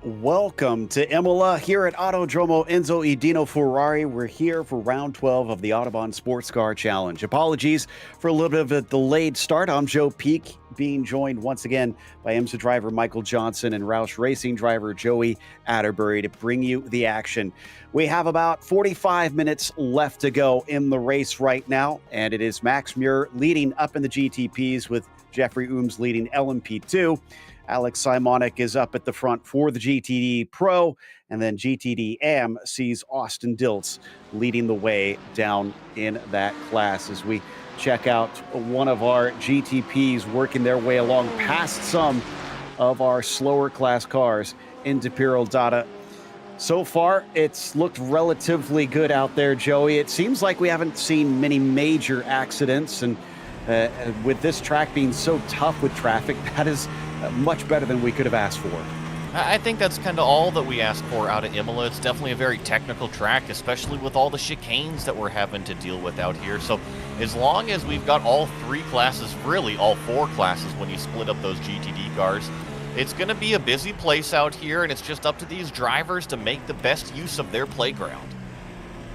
Welcome to Imola here at Autodromo Enzo e Dino Ferrari. We're here for round 12 of the Autobahn Sportscar Challenge. Apologies for a little bit of a delayed start. I'm Joe Peak, being joined once again by IMSA driver Michael Johnson and Roush Racing driver Joey Atterbury to bring you the action. We have about 45 minutes left to go in the race right now, and it is Max Muir leading up in the GTPs with Jeffrey Ooms leading LMP2. Alex Simonik is up at the front for the GTD Pro, and then GTD Am sees Austin Diltz leading the way down in that class as we check out one of our GTPs working their way along past some of our slower class cars into Pirro Data. So far, it's looked relatively good out there, Joey. It seems like we haven't seen many major accidents, and with this track being so tough with traffic, that is much better than we could have asked for. I think that's kind of all that we asked for out of Imola. It's definitely a very technical track, especially with all the chicanes that we're having to deal with out here. So as long as we've got all three classes, really all four classes when you split up those GTD cars, it's going to be a busy place out here, and it's just up to these drivers to make the best use of their playground.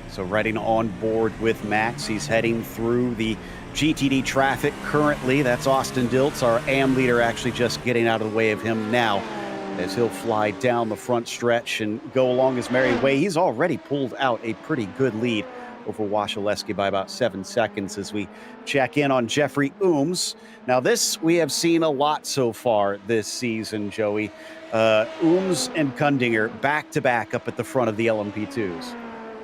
So riding on board with Max, he's heading through the GTD traffic currently. That's Austin Diltz, our AM leader, actually just getting out of the way of him now as he'll fly down the front stretch and go along his merry way. He's already pulled out a pretty good lead over Wasilewski by about 7 seconds as we check in on Jeffrey Ooms. Now this we have seen a lot so far this season, Joey. Ooms and Kundinger back-to-back up at the front of the LMP2s.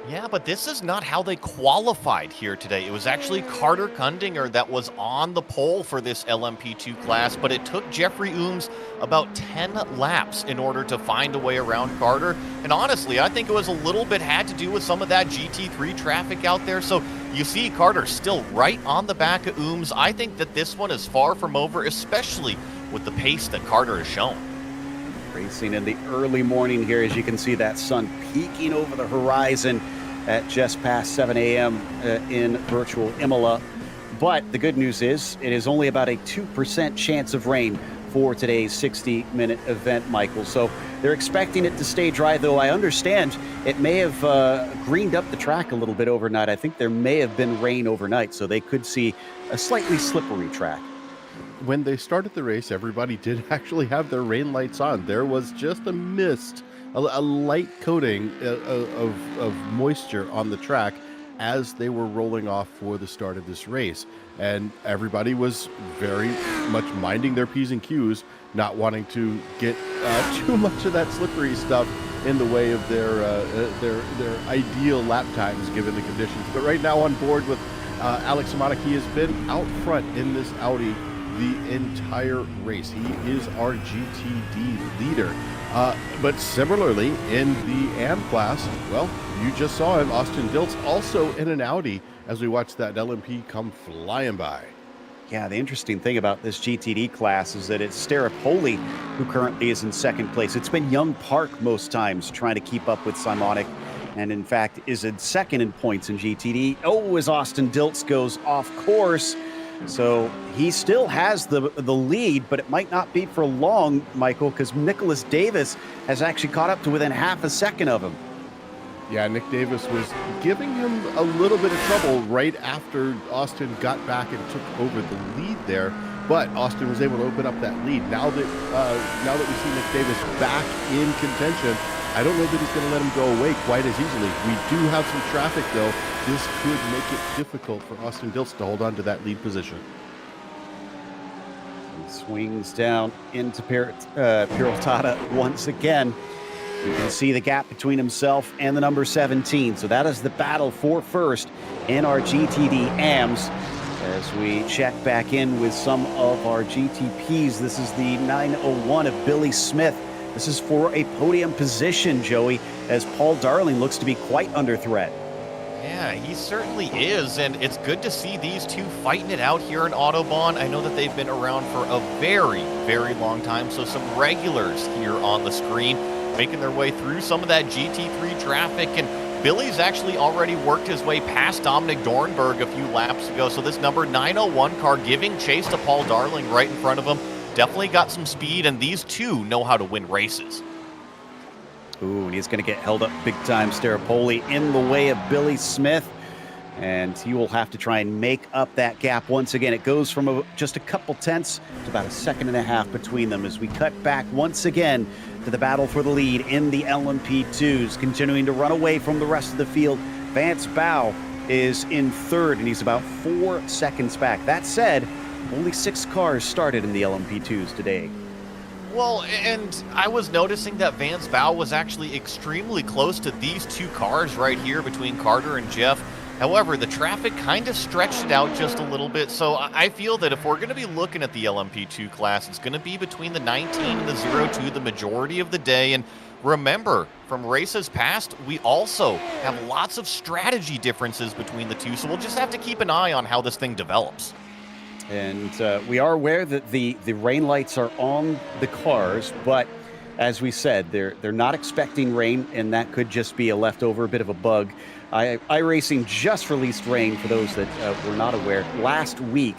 Yeah, but this is not how they qualified here today. It was actually Carter Kundinger that was on the pole for this LMP2 class, but it took Jeffrey Ooms about 10 laps in order to find a way around Carter. And honestly, I think it was a little bit had to do with some of that GT3 traffic out there. So you see Carter still right on the back of Ooms. I think that this one is far from over, especially with the pace that Carter has shown. Racing in the early morning here, as you can see that sun peeking over the horizon at just past 7 a.m. In virtual Imola. But the good news is it is only about a 2% chance of rain for today's 60-minute event, Michael. So they're expecting it to stay dry, though I understand it may have greened up the track a little bit overnight. I think there may have been rain overnight, so they could see a slightly slippery track. When they started the race, everybody did actually have their rain lights on. There was just a mist, a light coating of moisture on the track as they were rolling off for the start of this race. And everybody was very much minding their P's and Q's, not wanting to get too much of that slippery stuff in the way of their ideal lap times given the conditions. But right now on board with Alex Simonik, he has been out front in this Audi the entire race. He is our GTD leader. But similarly, in the AM class, well, you just saw him, Austin Diltz, also in an Audi as we watch that LMP come flying by. Yeah, the interesting thing about this GTD class is that it's Steripoli who currently is in second place. It's been Young Park most times trying to keep up with Simonik, and in fact is in second in points in GTD. Oh, as Austin Diltz goes off course. So he still has the lead, but it might not be for long, Michael, because Nicholas Davis has actually caught up to within half a second of him. Yeah, Nick Davis was giving him a little bit of trouble right after Austin got back and took over the lead there, but Austin was able to open up that lead. Now that we see Nick Davis back in contention, I don't know that he's going to let him go away quite as easily. We do have some traffic, though. This could make it difficult for Austin Diltz to hold on to that lead position. He swings down into Pirotata once again. You can see the gap between himself and the number 17. So that is the battle for first in our GTD AMs. As we check back in with some of our GTPs, this is the 901 of Billy Smith. This is for a podium position, Joey, as Paul Darling looks to be quite under threat. Yeah, he certainly is, and it's good to see these two fighting it out here in Autobahn. I know that they've been around for a very, very long time, so some regulars here on the screen making their way through some of that GT3 traffic, and Billy's actually already worked his way past Dominic Dornberg a few laps ago, so this number 901 car giving chase to Paul Darling right in front of him. Definitely got some speed, and these two know how to win races. Ooh, and he's going to get held up big time. Staropoli in the way of Billy Smith, and he will have to try and make up that gap once again. It goes from just a couple tenths to about a second and a half between them as we cut back once again to the battle for the lead in the LMP2s, continuing to run away from the rest of the field. Vance Bow is in third, and he's about 4 seconds back. That said, only 6 cars started in the LMP2s today. Well, and I was noticing that Vance Bow was actually extremely close to these 2 cars right here between Carter and Jeff. However, the traffic kind of stretched it out just a little bit, so I feel that if we're going to be looking at the LMP2 class, it's going to be between the 19 and the 02 the majority of the day. And remember, from races past, we also have lots of strategy differences between the two, so we'll just have to keep an eye on how this thing develops. And we are aware that the rain lights are on the cars, but as we said, they're not expecting rain, and that could just be a leftover, a bit of a bug. iRacing just released rain, for those that were not aware, last week,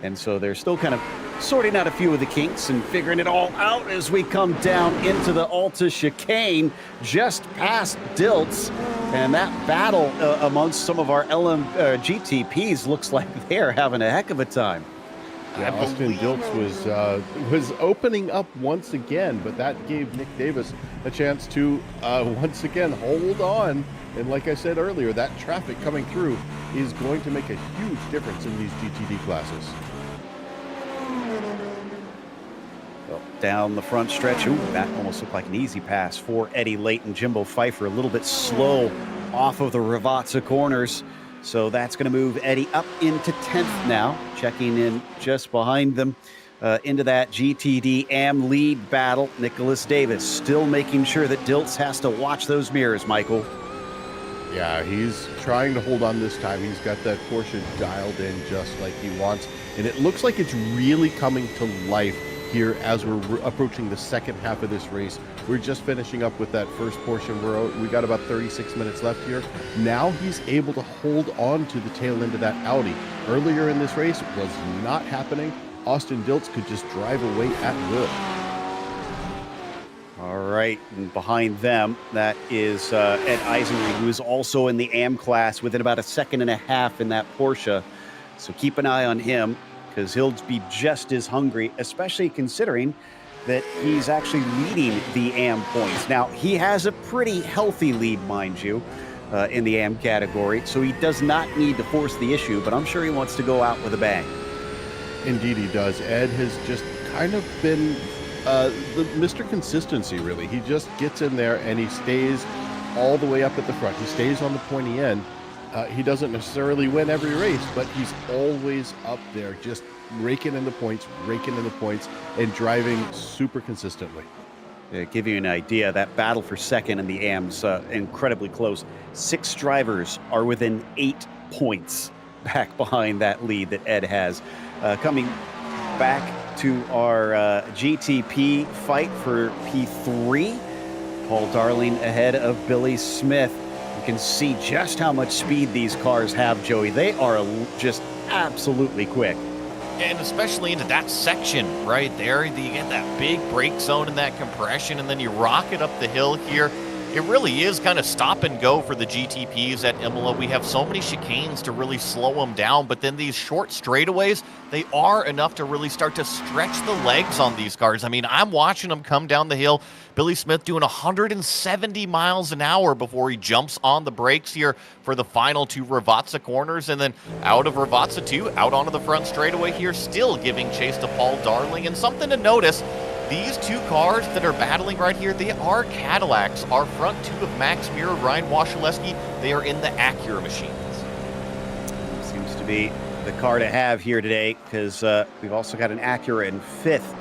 and so they're still kind of sorting out a few of the kinks and figuring it all out as we come down into the Alta chicane, just past Dilts. And that battle amongst some of our GTPs looks like they're having a heck of a time. Yeah, Austin Dilts was opening up once again, but that gave Nick Davis a chance to once again hold on. And like I said earlier, that traffic coming through is going to make a huge difference in these GTD classes. Well, down the front stretch, ooh, that almost looked like an easy pass for Eddie Layton. Jimbo Pfeiffer a little bit slow off of the Ravazza corners. So that's going to move Eddie up into 10th now, checking in just behind them into that GTD AM lead battle. Nicholas Davis still making sure that Dilts has to watch those mirrors, Michael. Yeah, he's trying to hold on this time. He's got that Porsche dialed in just like he wants. And it looks like it's really coming to life here as we're approaching the second half of this race. We're just finishing up with that first portion. We got about 36 minutes left here. Now he's able to hold on to the tail end of that Audi. Earlier in this race was not happening. Austin Dilts could just drive away at will. All right, and behind them, that is Ed Eisenreich, who is also in the AM class within about a second and a half in that Porsche. So keep an eye on him, because he'll be just as hungry, especially considering that he's actually leading the AM points. Now, he has a pretty healthy lead, mind you, in the AM category, so he does not need to force the issue, but I'm sure he wants to go out with a bang. Indeed he does. Ed has just kind of been the Mr. Consistency, really. He just gets in there and he stays all the way up at the front. He stays on the pointy end. He doesn't necessarily win every race, but he's always up there, just raking in the points, and driving super consistently. To give you an idea, that battle for second in the AM's incredibly close. 6 drivers are within 8 points back behind that lead that Ed has. Coming back to our GTP fight for P3, Paul Darling ahead of Billy Smith. You can see just how much speed these cars have, Joey. They are just absolutely quick. And especially into that section right there, you get that big brake zone and that compression, and then you rocket up the hill here. It really is kind of stop and go for the GTPs at Imola. We have so many chicanes to really slow them down, but then these short straightaways, they are enough to really start to stretch the legs on these cars. I mean, I'm watching them come down the hill. Billy Smith doing 170 miles an hour before he jumps on the brakes here for the final 2 Ravazza corners, and then out of Ravazza 2, out onto the front straightaway here, still giving chase to Paul Darling. And something to notice, these 2 cars that are battling right here, they are Cadillacs. Our front 2 of Max Muir, Ryan Wasilewski, they are in the Acura machines. Seems to be the car to have here today, because we've also got an Acura in 5th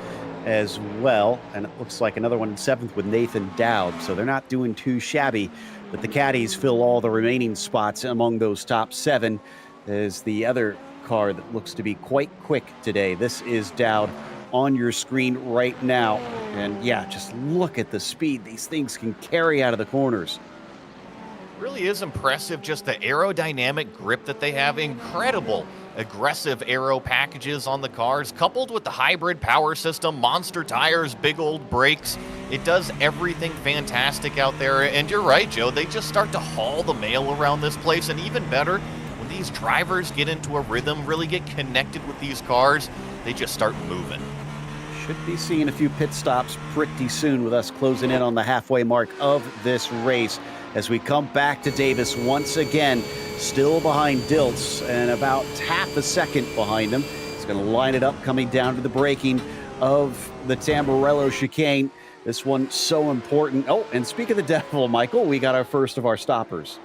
as well, and it looks like another one in 7th with Nathan Dowd, so they're not doing too shabby, but the Caddies fill all the remaining spots among those top 7. There's the other car that looks to be quite quick today. This is Dowd on your screen right now, and yeah, just look at the speed these things can carry out of the corners. Really is impressive, just the aerodynamic grip that they have. Incredible aggressive aero packages on the cars, coupled with the hybrid power system, monster tires, big old brakes. It does everything fantastic out there. And you're right, Joe. They just start to haul the mail around this place. And even better, when these drivers get into a rhythm, really get connected with these cars, they just start moving. Should be seeing a few pit stops pretty soon with us closing in on the halfway mark of this race as we come back to Davis once again, still behind Dilts and about half a second behind him. He's going to line it up coming down to the braking of the Tamburello chicane. This one so important. Oh, and speak of the devil, Michael, we got our first of our stoppers.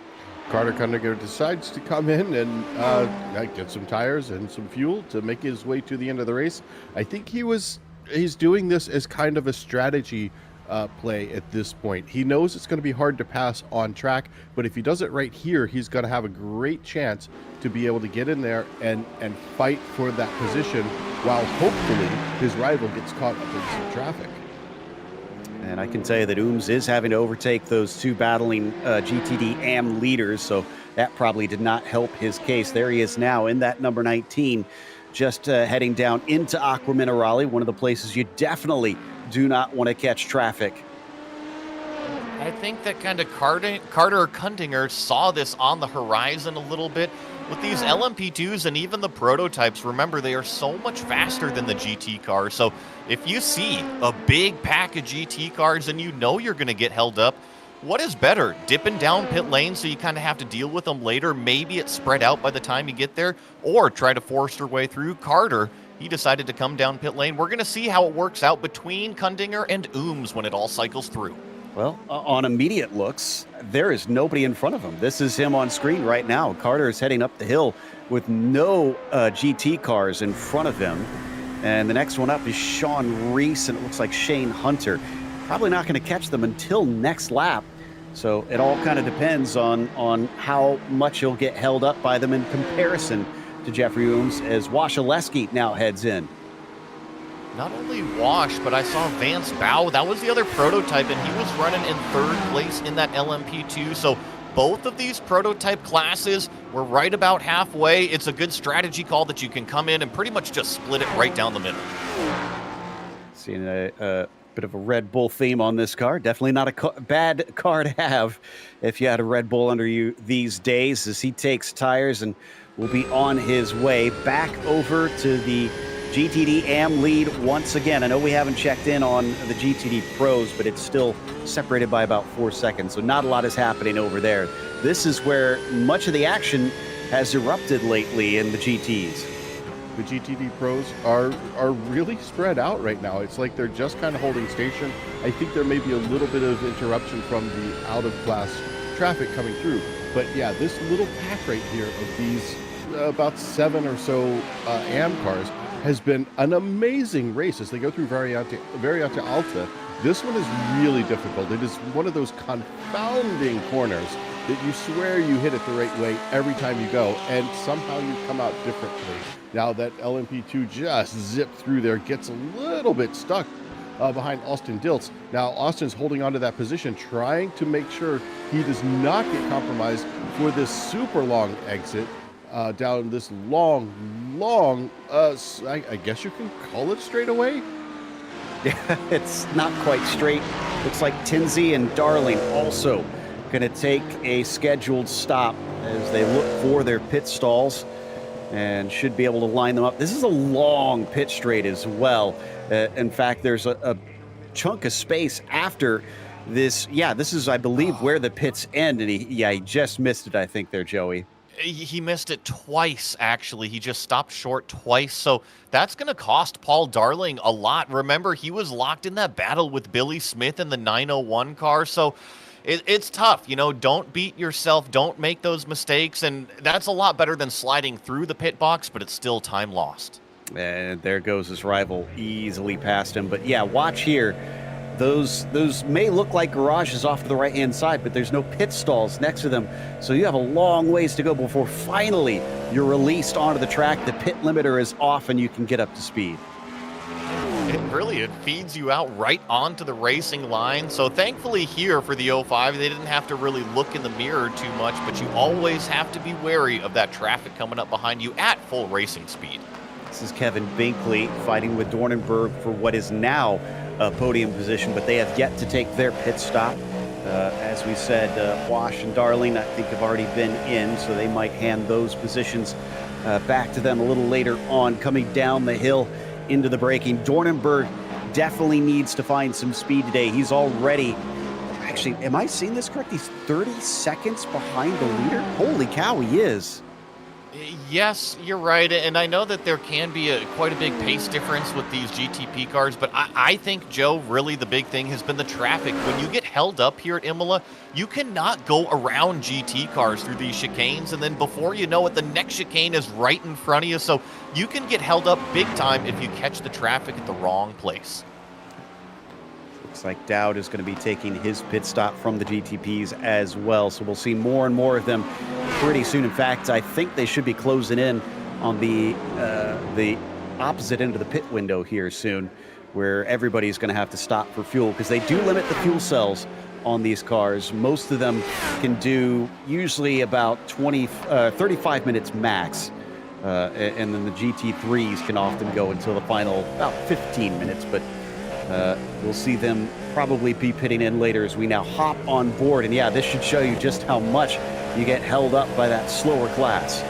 Carter Kundiger decides to come in and get some tires and some fuel to make his way to the end of the race. I think he's doing this as kind of a strategy play at this point. He knows it's going to be hard to pass on track, but if he does it right here, he's going to have a great chance to be able to get in there and fight for that position while hopefully his rival gets caught up in some traffic. And I can tell you that Ooms is having to overtake those two battling GTD AM leaders, so that probably did not help his case. There he is now in that number 19, just heading down into Aqua Minerale, one of the places you definitely do not want to catch traffic. I think that kind of Carter Kundiger saw this on the horizon a little bit. With these LMP2s and even the prototypes, remember, they are so much faster than the GT cars. So if you see a big pack of GT cars and you know you're going to get held up, what is better? Dipping down pit lane so you kind of have to deal with them later. Maybe it's spread out by the time you get there, or try to force your way through. Carter, he decided to come down pit lane. We're going to see how it works out between Kundiger and Ooms when it all cycles through. Well, on immediate looks, there is nobody in front of him. This is him on screen right now. Carter is heading up the hill with no GT cars in front of him. And the next one up is Sean Reese, and it looks like Shane Hunter. Probably not going to catch them until next lap. So it all kind of depends on how much he'll get held up by them in comparison to Jeffrey Ooms as Wasilewski now heads in. Not only Wash, but I saw Vance Bow. That was the other prototype, and he was running in third place in that LMP2. So both of these prototype classes were right about halfway. It's a good strategy call that you can come in and pretty much just split it right down the middle. Seeing a bit of a Red Bull theme on this car. Definitely not a bad car to have if you had a Red Bull under you these days, as he takes tires and will be on his way back over to the GTD AM lead once again. I know we haven't checked in on the GTD Pros, but it's still separated by about 4 seconds, so not a lot is happening over there. This is where much of the action has erupted lately in the GTs. The GTD Pros are really spread out right now. It's like they're just kind of holding station. I think there may be a little bit of interruption from the out-of-class traffic coming through. But yeah, this little pack right here of these about 7 or so AM cars has been an amazing race as they go through Variante Alta. This one is really difficult. It is one of those confounding corners that you swear you hit it the right way every time you go, and somehow you come out differently. Now that LMP2 just zipped through there, gets a little bit stuck behind Austin Dilts. Now Austin's holding on to that position, trying to make sure he does not get compromised for this super long exit down this long, I guess you can call it straightaway. Yeah, it's not quite straight. Looks like Tinsey and Darling also going to take a scheduled stop as they look for their pit stalls and should be able to line them up. This is a long pit straight as well. In fact, there's a chunk of space after this. Yeah, this is, I believe, where the pits end. And he just missed it, I think, there, Joey. He missed it twice, actually. He just stopped short twice. So that's going to cost Paul Darling a lot. Remember, he was locked in that battle with Billy Smith in the 901 car. So it's tough. You know, don't beat yourself. Don't make those mistakes. And that's a lot better than sliding through the pit box, but it's still time lost. And there goes his rival easily past him. But yeah, watch here. Those may look like garages off to the right-hand side, but there's no pit stalls next to them. So you have a long ways to go before finally you're released onto the track. The pit limiter is off and you can get up to speed. It feeds you out right onto the racing line. So thankfully here for the 05, they didn't have to really look in the mirror too much, but you always have to be wary of that traffic coming up behind you at full racing speed. This is Kevin Binkley fighting with Dornenberg for what is now a podium position, but they have yet to take their pit stop. As we said, Wash and Darling, I think, have already been in, so they might hand those positions back to them a little later on. Coming down the hill into the braking, Dornenberg definitely needs to find some speed today. He's already, actually, am I seeing this correct? He's 30 seconds behind the leader? Holy cow, he is. Yes, you're right, and I know that there can be quite a big pace difference with these GTP cars, but I think, Joe, really the big thing has been the traffic. When you get held up here at Imola, you cannot go around GT cars through these chicanes, and then before you know it, the next chicane is right in front of you, so you can get held up big time if you catch the traffic at the wrong place. Looks like Dowd is going to be taking his pit stop from the GTPs as well, so we'll see more and more of them pretty soon. In fact, I think they should be closing in on the opposite end of the pit window here soon, where everybody's going to have to stop for fuel, because they do limit the fuel cells on these cars. Most of them can do usually about 35 minutes max, and then the GT3s can often go until the final about 15 minutes, but we'll see them probably be pitting in later as we now hop on board. And yeah, this should show you just how much you get held up by that slower class.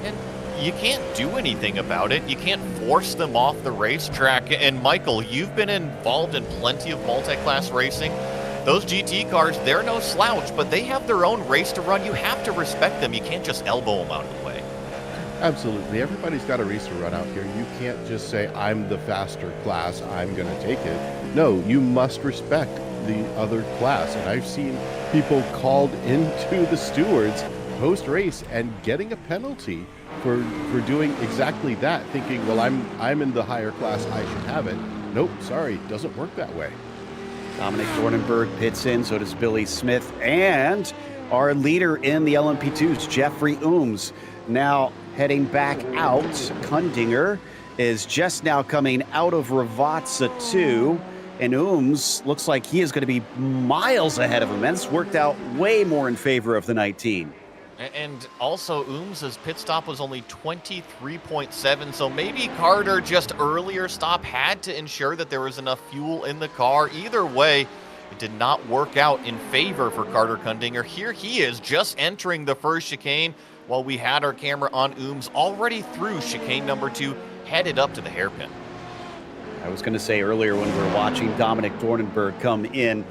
And you can't do anything about it. You can't force them off the racetrack. And Michael, you've been involved in plenty of multi-class racing. Those GT cars, they're no slouch, but they have their own race to run. You have to respect them. You can't just elbow them out of the way. Absolutely. Everybody's got a race to run out here. You can't just say, I'm the faster class, I'm going to take it. No, you must respect the other class. And I've seen people called into the stewards post-race and getting a penalty for doing exactly that, thinking, well, I'm in the higher class, I should have it. Nope, sorry, doesn't work that way. Dominic Dornenberg pits in, so does Billy Smith, and our leader in the LMP2s, Jeffrey Ooms, now heading back out. Kundinger is just now coming out of Ravazza 2, and Ooms looks like he is going to be miles ahead of him, and it's worked out way more in favor of the 19. And also, Ooms' pit stop was only 23.7, so maybe Carter just earlier stop had to ensure that there was enough fuel in the car. Either way, it did not work out in favor for Carter Kundinger. Here he is just entering the first chicane while we had our camera on Ooms already through chicane number 2, headed up to the hairpin. I was going to say earlier when we were watching Dominic Dornenberg come in,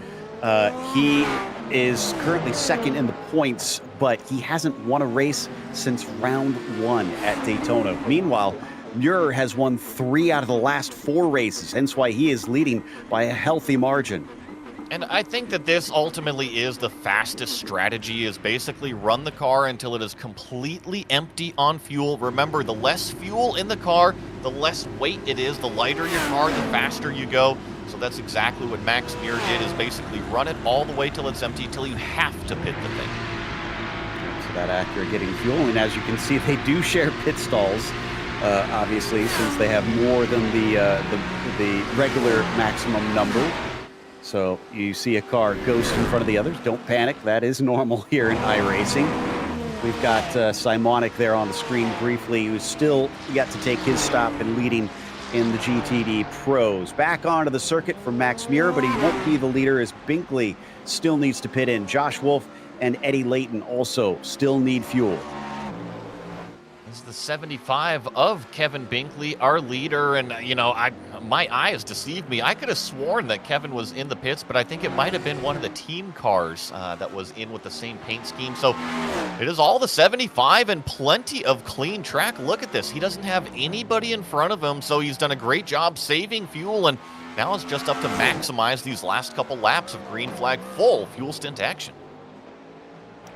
he is currently second in the points, but he hasn't won a race since round 1 at Daytona. Meanwhile, Muir has won 3 out of the last 4 races, hence why he is leading by a healthy margin. And I think that this ultimately is the fastest strategy, is basically run the car until it is completely empty on fuel. Remember, the less fuel in the car, the less weight it is. The lighter your car, the faster you go. So that's exactly what Max Muir did, is basically run it all the way till it's empty, till you have to pit the thing. So that Acura getting fuel, and as you can see, they do share pit stalls, obviously, since they have more than the regular maximum number. So you see a car ghost in front of the others. Don't panic. That is normal here in iRacing. We've got Simonic there on the screen briefly, who's still yet to take his stop and leading in the GTD Pros. Back onto the circuit for Max Muir, but he won't be the leader as Binkley still needs to pit in. Josh Wolf and Eddie Layton also still need fuel. This is the 75 of Kevin Binkley, our leader, and my eyes deceived me. I could have sworn that Kevin was in the pits, but I think it might have been one of the team cars that was in with the same paint scheme. So it is all the 75 and plenty of clean track. Look at this. He doesn't have anybody in front of him, so he's done a great job saving fuel, and now it's just up to maximize these last couple laps of green flag full fuel stint action.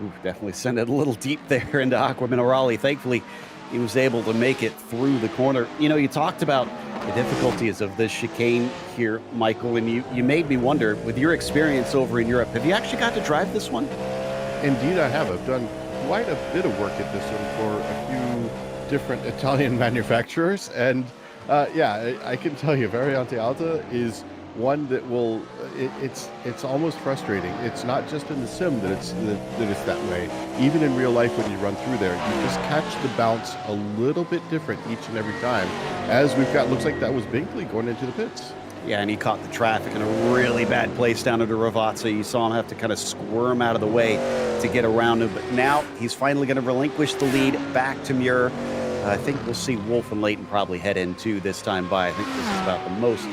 Ooh, definitely sent it a little deep there into Aqua Minerale. Thankfully, he was able to make it through the corner. You talked about the difficulties of this chicane here, Michael, and you made me wonder, with your experience over in Europe, have you actually got to drive this one? Indeed, I have. I've done quite a bit of work at this one for a few different Italian manufacturers. And I can tell you, Variante Alta is one that will. It's almost frustrating. It's not just in the sim that it's that way. Even in real life, when you run through there, you just catch the bounce a little bit different each and every time. As we've got, looks like that was Binkley going into the pits. Yeah, and he caught the traffic in a really bad place down into Ravazza. You saw him have to kind of squirm out of the way to get around him. But now he's finally going to relinquish the lead back to Muir. I think we'll see Wolf and Leighton probably head in too this time by. I think this is about the most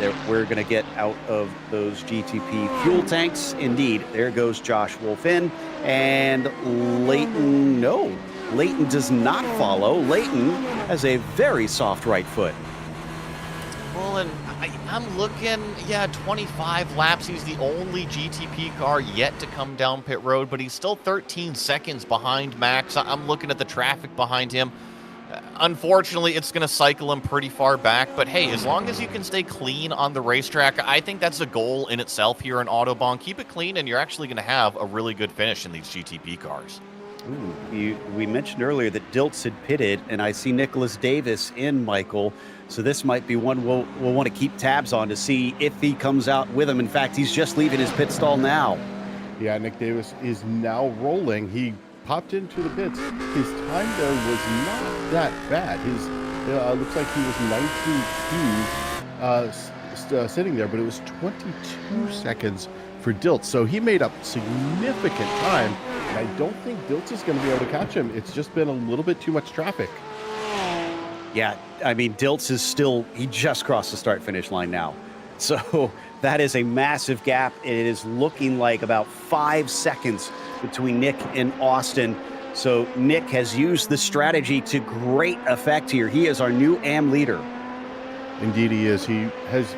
that we're going to get out of those GTP fuel tanks. Indeed, there goes Josh Wolf in. And Leighton, no. Leighton does not follow. Leighton has a very soft right foot. Well, and I'm looking, 25 laps. He's the only GTP car yet to come down pit road, but he's still 13 seconds behind Max. I'm looking at the traffic behind him. Unfortunately, it's going to cycle him pretty far back, but hey, as long as you can stay clean on the racetrack, I think that's a goal in itself here in Autobahn. Keep it clean, and you're actually going to have a really good finish in these GTP cars. Ooh, we mentioned earlier that Dilts had pitted, and I see Nicholas Davis in, Michael. So this might be one we'll want to keep tabs on to see if he comes out with him. In fact, he's just leaving his pit stall now. Yeah, Nick Davis is now rolling. He popped into the pits. His time there was not that bad. His looks like he was 19.2 sitting there, but it was 22 seconds for Dilts. So he made up significant time. And I don't think Dilts is going to be able to catch him. It's just been a little bit too much traffic. Yeah, I mean, Dilts is still, he just crossed the start-finish line now. So that is a massive gap. It is looking like about 5 seconds between Nick and Austin. So Nick has used the strategy to great effect here. He is our new AM leader. Indeed he is. He has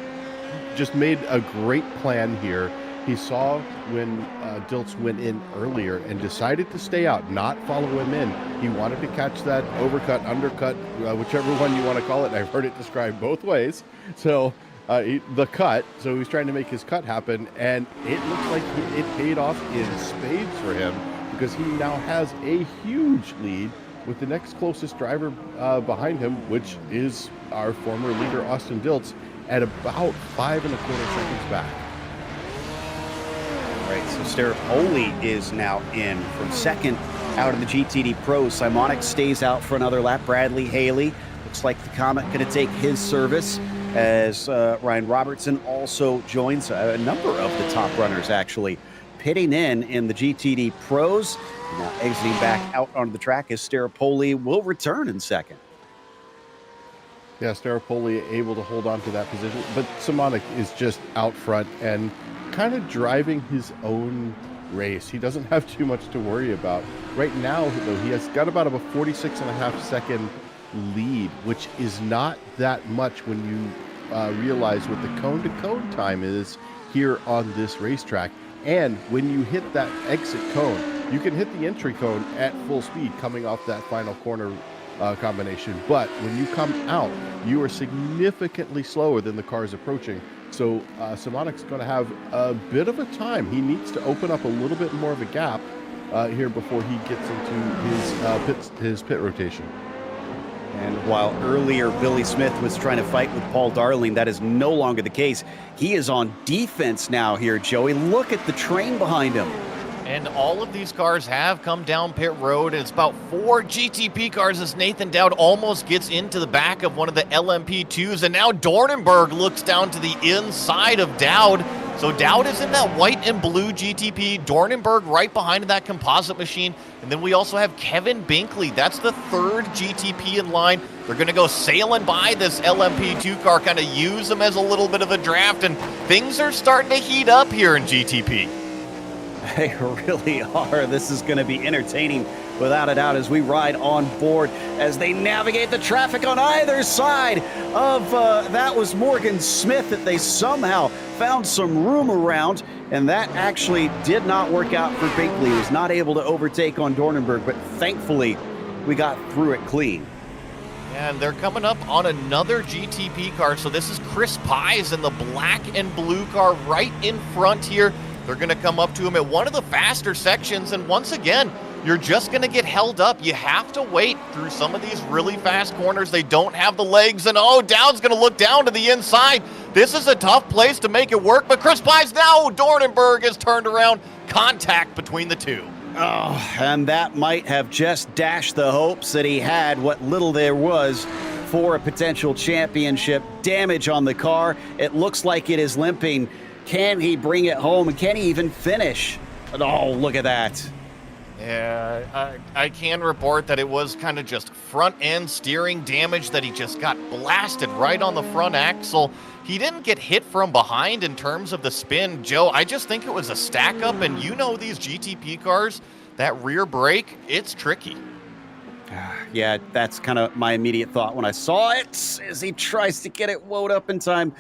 just made a great plan here. He saw when Dilts went in earlier and decided to stay out, not follow him in. He wanted to catch that overcut, undercut, whichever one you want to call it. I've heard it described both ways. So the cut, so he's trying to make his cut happen, and it looks like it paid off in spades for him because he now has a huge lead with the next closest driver behind him, which is our former leader, Austin Dilts, at about 5.25 seconds back. Right, so Staropoli is now in from second out of the GTD Pros. Simonic stays out for another lap. Bradley Haley looks like the Comet going to take his service as Ryan Robertson also joins a number of the top runners actually pitting in the GTD Pros. Now exiting back out onto the track as Staropoli will return in second. Yeah, Staropoli able to hold on to that position, but Simonic is just out front and kind of driving his own race. He doesn't have too much to worry about. Right now, though, he has got about a 46.5 second lead, which is not that much when you realize what the cone-to-cone time is here on this racetrack. And when you hit that exit cone, you can hit the entry cone at full speed coming off that final corner combination. But when you come out, you are significantly slower than the cars approaching. So Simonic's going to have a bit of a time. He needs to open up a little bit more of a gap here before he gets into his pit rotation. And while earlier Billy Smith was trying to fight with Paul Darling, that is no longer the case. He is on defense now here, Joey. Look at the train behind him. And all of these cars have come down pit road. It's about 4 GTP cars as Nathan Dowd almost gets into the back of one of the LMP2s. And now Dornenberg looks down to the inside of Dowd. So Dowd is in that white and blue GTP. Dornenberg right behind that composite machine. And then we also have Kevin Binkley. That's the 3rd GTP in line. They're going to go sailing by this LMP2 car, kind of use them as a little bit of a draft. And things are starting to heat up here in GTP. They really are. This is going to be entertaining without a doubt as we ride on board as they navigate the traffic on either side of that was Morgan Smith that they somehow found some room around, and that actually did not work out for Binkley. He was not able to overtake on Dornenberg, but thankfully we got through it clean. And they're coming up on another GTP car. So this is Chris Pies in the black and blue car right in front here. They're going to come up to him at one of the faster sections, and once again, you're just going to get held up. You have to wait through some of these really fast corners. They don't have the legs, and oh, Dowd's going to look down to the inside. This is a tough place to make it work, but Chris Pies now, Dornenberg has turned around. Contact between the two. Oh, and that might have just dashed the hopes that he had, what little there was, for a potential championship. Damage on the car. It looks like it is limping. Can he bring it home, and can he even finish? Oh, look at that. Yeah, I can report that it was kind of just front-end steering damage, that he just got blasted right on the front axle. He didn't get hit from behind in terms of the spin. Joe, I just think it was a stack-up, and you know these GTP cars, that rear brake, it's tricky. Yeah, that's kind of my immediate thought when I saw it, as he tries to get it wound up in time.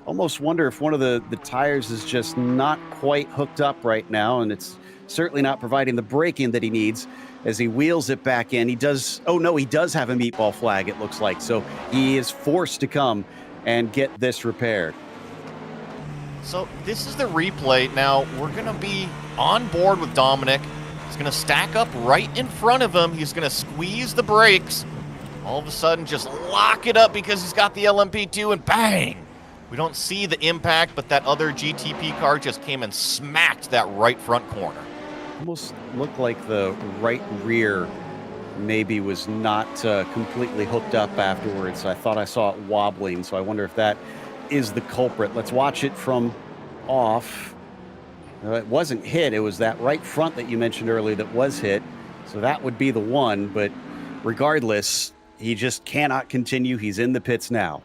Almost wonder if one of the tires is just not quite hooked up right now, and it's certainly not providing the braking that he needs as he wheels it back in. He does, oh no, he does have a meatball flag, it looks like. So he is forced to come and get this repaired. So this is the replay. Now we're going to be on board with Dominic. He's going to stack up right in front of him. He's going to squeeze the brakes. All of a sudden just lock it up because he's got the LMP2, and bang! We don't see the impact, but that other GTP car just came and smacked that right front corner. Almost looked like the right rear maybe was not completely hooked up afterwards. I thought I saw it wobbling, so I wonder if that is the culprit. Let's watch it from off. It wasn't hit. It was that right front that you mentioned earlier that was hit. So that would be the one, but regardless, he just cannot continue. He's in the pits now.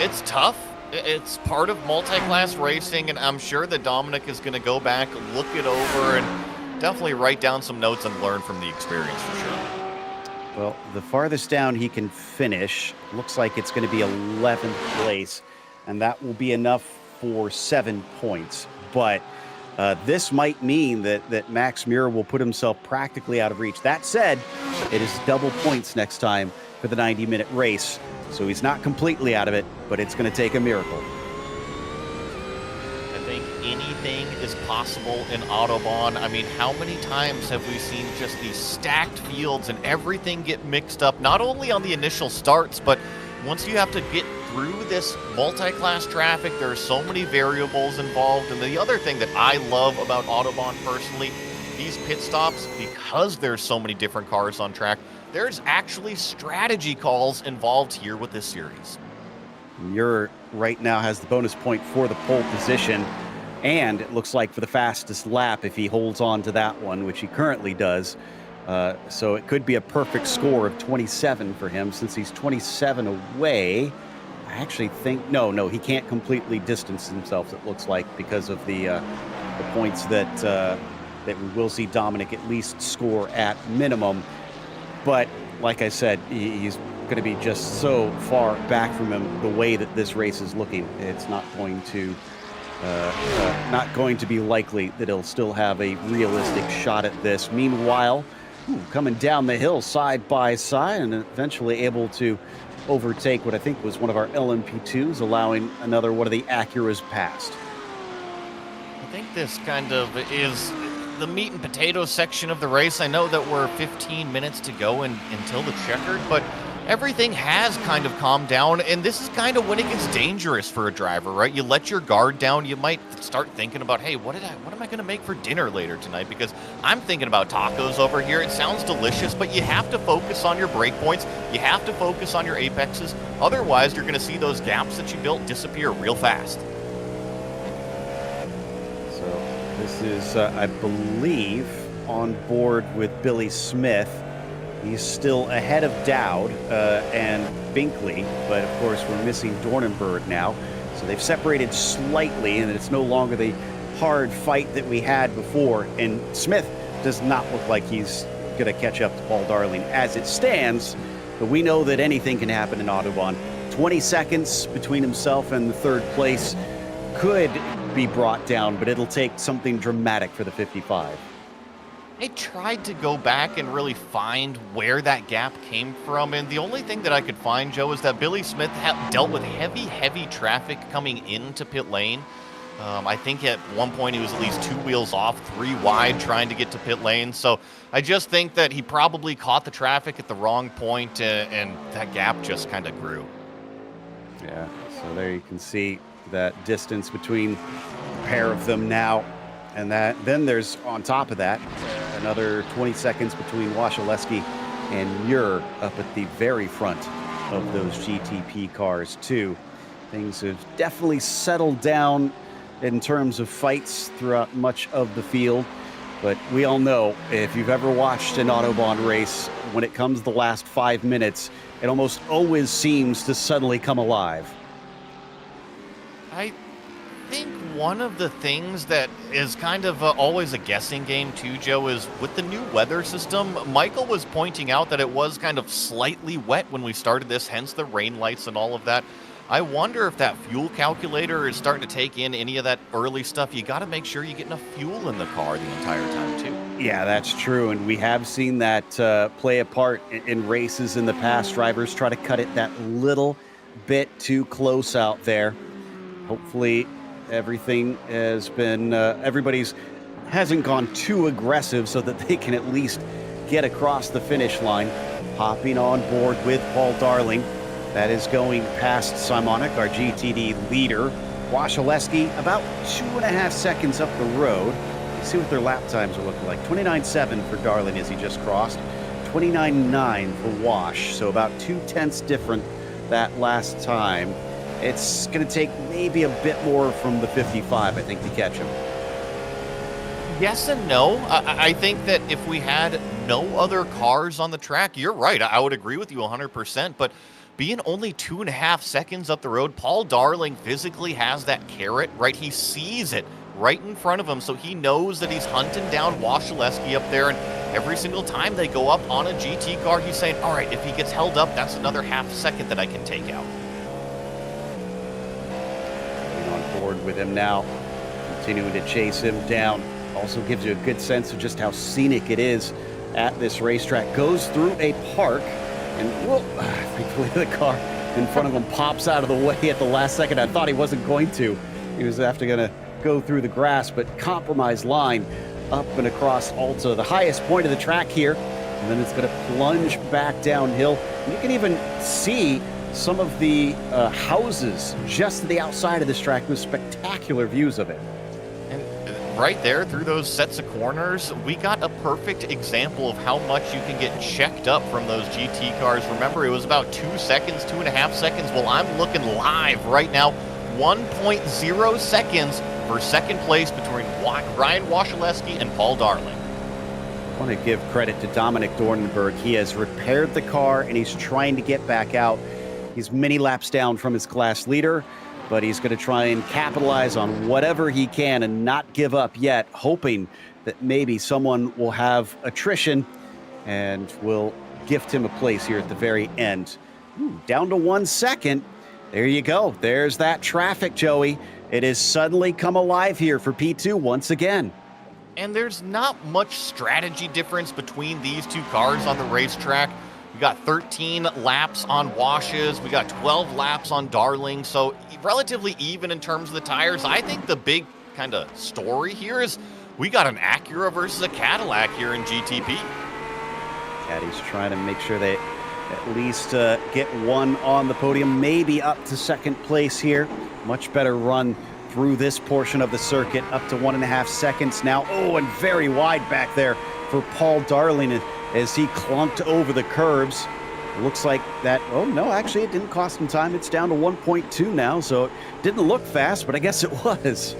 It's tough. It's part of multi-class racing, and I'm sure that Dominic is going to go back, look it over, and definitely write down some notes and learn from the experience for sure. Well, the farthest down he can finish looks like it's going to be 11th place, and that will be enough for 7 points. But this might mean that Max Muir will put himself practically out of reach. That said, it is double points next time for the 90-minute race. So he's not completely out of it, but it's going to take a miracle. I think anything is possible in Autobahn. I mean, how many times have we seen just these stacked fields and everything get mixed up, not only on the initial starts, but once you have to get through this multi-class traffic, there are so many variables involved. And the other thing that I love about Autobahn personally, these pit stops, because there's so many different cars on track, there's actually strategy calls involved here with this series. Muir right now has the bonus point for the pole position, and it looks like for the fastest lap if he holds on to that one, which he currently does. So it could be a perfect score of 27 for him since he's 27 away. I actually think, no, he can't completely distance himself, it looks like, because of the points that we will see Dominic at least score at minimum. But like I said, he's going to be just so far back from him the way that this race is looking. It's not going to be likely that he'll still have a realistic shot at this. Meanwhile, coming down the hill side by side and eventually able to overtake what I think was one of our LMP2s, allowing another one of the Acuras past. I think this kind of is the meat and potatoes section of the race. I know that we're 15 minutes to go until the checkered, but everything has kind of calmed down, and this is kind of when it gets dangerous for a driver, right? You let your guard down, you might start thinking about, hey, what am I going to make for dinner later tonight? Because I'm thinking about tacos over here. It sounds delicious, but you have to focus on your break points. You have to focus on your apexes. Otherwise, you're going to see those gaps that you built disappear real fast. This is, I believe, on board with Billy Smith. He's still ahead of Dowd and Binkley, but of course we're missing Dornenberg now. So they've separated slightly, and it's no longer the hard fight that we had before. And Smith does not look like he's going to catch up to Paul Darling as it stands, but we know that anything can happen in Autobahn. 20 seconds between himself and the third place could be brought down, but it'll take something dramatic for the 55. I tried to go back and really find where that gap came from, and the only thing that I could find, Joe, is that Billy Smith dealt with heavy traffic coming into pit lane. I think at one point he was at least 2 wheels off, 3 wide, trying to get to pit lane. So I just think that he probably caught the traffic at the wrong point, and that gap just kind of grew. Yeah, So there you can see that distance between a pair of them now. And then there's, on top of that, another 20 seconds between Wasilewski and Muir up at the very front of those GTP cars, too. Things have definitely settled down in terms of fights throughout much of the field. But we all know, if you've ever watched an Autobahn race, when it comes to the last 5 minutes, it almost always seems to suddenly come alive. I think one of the things that is kind of always a guessing game too, Joe, is with the new weather system. Michael was pointing out that it was kind of slightly wet when we started this, hence the rain lights and all of that. I wonder if that fuel calculator is starting to take in any of that early stuff. You got to make sure you get enough fuel in the car the entire time too. Yeah, that's true. And we have seen that play a part in races in the past. Drivers try to cut it that little bit too close out there. Hopefully everything has been, everybody's hasn't gone too aggressive so that they can at least get across the finish line. Hopping on board with Paul Darling. That is going past Simonik, our GTD leader. Wasilewski about 2.5 seconds up the road. You see what their lap times are looking like. 29.7 for Darling as he just crossed. 29.9 for Wash. So about 0.2 different that last time. It's going to take maybe a bit more from the 55, I think, to catch him. Yes and no. I think that if we had no other cars on the track, you're right. I would agree with you 100%. But being only 2.5 seconds up the road, Paul Darling physically has that carrot, right? He sees it right in front of him, so he knows that he's hunting down Wasilewski up there, and every single time they go up on a GT car, he's saying, all right, if he gets held up, that's another half second that I can take out. Getting on board with him now, continuing to chase him down. Also gives you a good sense of just how scenic it is at this racetrack. Goes through a park, and whoop, thankfully the car in front of him pops out of the way at the last second. I thought he wasn't going to. He was after going to go through the grass, but compromised line up and across Alta, the highest point of the track here. And then it's going to plunge back downhill. And you can even see some of the houses just to the outside of this track with spectacular views of it. Right there through those sets of corners, we got a perfect example of how much you can get checked up from those GT cars. Remember, it was about 2 seconds, 2.5 seconds. Well, I'm looking live right now, 1.0 seconds for second place between Ryan Wasilewski and Paul Darling. I want to give credit to Dominic Dornenberg. He has repaired the car and he's trying to get back out. He's many laps down from his class leader, but he's going to try and capitalize on whatever he can and not give up yet, hoping that maybe someone will have attrition and will gift him a place here at the very end. Ooh, down to 1 second. There you go. There's that traffic, Joey. It has suddenly come alive here for P2 once again. And there's not much strategy difference between these two cars on the racetrack. We got 13 laps on Washes. We got 12 laps on Darling. So relatively even in terms of the tires. I think the big kind of story here is we got an Acura versus a Cadillac here in GTP. Caddy's trying to make sure they at least get one on the podium, maybe up to second place here. Much better run through this portion of the circuit, up to 1.5 seconds now. Oh, and very wide back there for Paul Darling as he clunked over the curbs. Looks like that, oh no, actually it didn't cost him time. It's down to 1.2 now, so it didn't look fast, but I guess it was.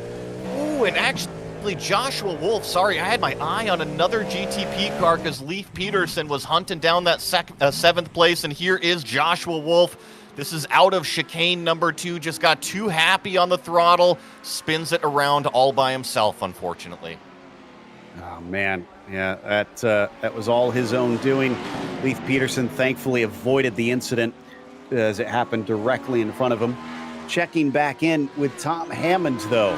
Ooh, and actually Joshua Wolf, sorry, I had my eye on another GTP car because Leif Peterson was hunting down that seventh place, and here is Joshua Wolf. This is out of chicane number 2, just got too happy on the throttle, spins it around all by himself, unfortunately. Oh, man. Yeah, that was all his own doing. Leif Peterson thankfully avoided the incident as it happened directly in front of him. Checking back in with Tom Hammond, though.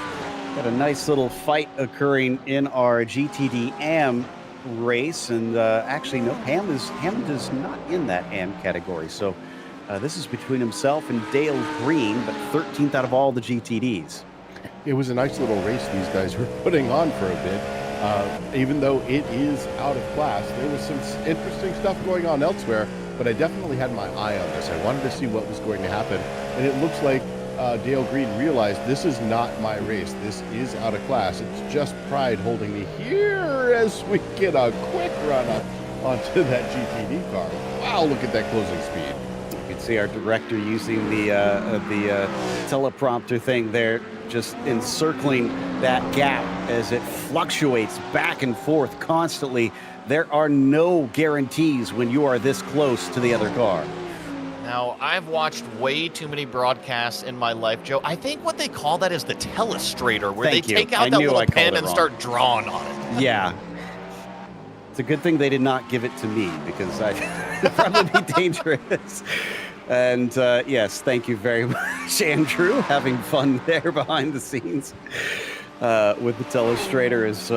Got a nice little fight occurring in our GTD AM race. And actually, no, Hammond is not in that AM category. So this is between himself and Dale Green, but 13th out of all the GTDs. It was a nice little race these guys were putting on for a bit. Even though it is out of class, there was some interesting stuff going on elsewhere, but I definitely had my eye on this. I wanted to see what was going to happen, and it looks like Dale Green realized this is not my race. This is out of class. It's just pride holding me here as we get a quick run up onto that GTD car. Wow, look at that closing speed. You can see our director using the teleprompter thing there, just encircling that gap as it fluctuates back and forth constantly. There are no guarantees when you are this close to the other car. Now, I've watched way too many broadcasts in my life, Joe. I think what they call that is the telestrator, where Thank they you. take out I that knew I little called pen it and wrong. start drawing on it. Yeah. It's a good thing they did not give it to me, because it'd probably be dangerous. And yes, thank you very much, Andrew. Having fun there behind the scenes with the telestrator as